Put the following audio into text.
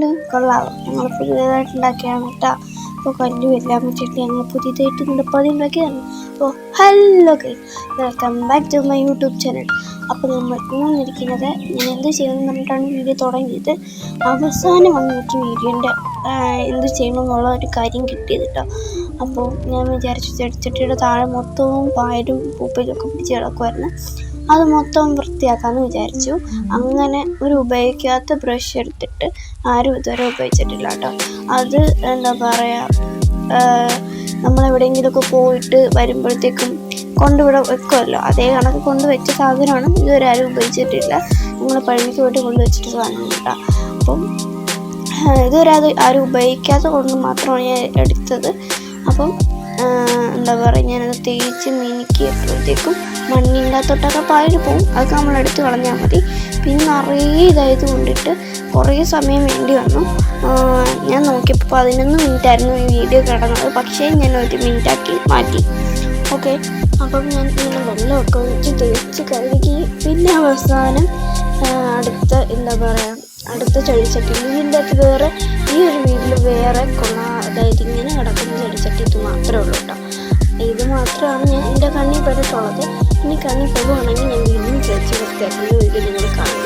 എന്തുണ്ട് കൊള്ളാമോ? ഞങ്ങൾ പുതിയതായിട്ട് ഉണ്ടാക്കിയാണ് കേട്ടോ. അപ്പോൾ കല്ലും എല്ലാം വെച്ചിട്ട് ഞങ്ങൾ പുതിയതായിട്ട് നിണ്ടപ്പതി ഉണ്ടാക്കിയതാണ്. അപ്പോൾ hello guys, welcome back to my YouTube channel. അപ്പോൾ നമ്മൾ ഇന്നിരിക്കുന്നത് ഞാൻ എന്ത് ചെയ്യുമെന്ന് പറഞ്ഞിട്ടാണ് വീഡിയോ തുടങ്ങിയത്. അവസാനം വന്നിട്ട് വീഡിയോൻ്റെ എന്ത് ചെയ്യണമെന്നുള്ള ഒരു കാര്യം കിട്ടിയത് കേട്ടോ. അപ്പോൾ ഞാൻ വിചാരിച്ചു ചെടിച്ചട്ടിയുടെ താഴെ മൊത്തവും പായലും പൂപ്പലൊക്കെ പിടിച്ച് കിടക്കുമായിരുന്നു. അത് മൊത്തം വൃത്തിയാക്കാമെന്ന് വിചാരിച്ചു. അങ്ങനെ ഒരു ഉപയോഗിക്കാത്ത ബ്രഷ് എടുത്തിട്ട് ആരും ഇതുവരെ ഉപയോഗിച്ചിട്ടില്ല കേട്ടോ. അത് എന്താ പറയുക, നമ്മളെവിടെയെങ്കിലുമൊക്കെ പോയിട്ട് വരുമ്പോഴത്തേക്കും കൊണ്ടുവിടെ വെക്കുമല്ലോ, അതേ കണക്ക് കൊണ്ടുവച്ച സാധനമാണ്. ഇതുവരെ ആരും ഉപയോഗിച്ചിട്ടില്ല. നമ്മൾ പഴമയ്ക്ക് പോയിട്ട് കൊണ്ടുവച്ചിട്ട് സാധനം കേട്ടോ. അപ്പം ഇതുവരെ അത് ആരും ഉപയോഗിക്കാത്ത കൊണ്ട് മാത്രമാണ് ഞാൻ എടുത്തത്. അപ്പം എന്താ പറയുക, ഞാനത് തേച്ച് മിനുക്കിയപ്പോഴത്തേക്കും മണ്ണിനകത്തോട്ടൊക്കെ പായൽ പോവും. അതൊക്കെ നമ്മളെടുത്ത് കളഞ്ഞാൽ മതി. പിന്നെ നിറയെ ഇതായത് കൊണ്ടിട്ട് കുറേ സമയം വേണ്ടി വന്നു. ഞാൻ നോക്കിയപ്പോൾ 11 മിനിറ്റായിരുന്നു ഈ വീഡിയോ കിടന്നത്. പക്ഷേ ഞാൻ 1 മിനിറ്റാക്കി മാറ്റി. ഓക്കെ, അപ്പം ഞാൻ ഇങ്ങനെ വെള്ളമൊക്കെ ഒഴിച്ച് തേച്ച് കഴുകി. പിന്നെ അവസാനം അടുത്ത എന്താ പറയുക, അടുത്ത ചെടിച്ചട്ടി ഇതിൻ്റെ അകത്ത് വേറെ ഈ ഒരു വീട്ടിൽ വേറെ അതായത് ഇങ്ങനെ കിടക്കുന്ന ചെടിച്ചട്ടി ഇത് മാത്രമേ ഉള്ളൂ കേട്ടോ. ഇത് മാത്രമാണ് ഞാൻ എൻ്റെ കണ്ണിൽ പെട്ടിട്ടുള്ളത്. ഇനി കണ്ണിൽ പെടുവാണെങ്കിൽ ഞാൻ വീണ്ടും തേച്ച് വൃത്തിയാക്കുന്ന വീഡിയോ നിങ്ങൾ കാണും.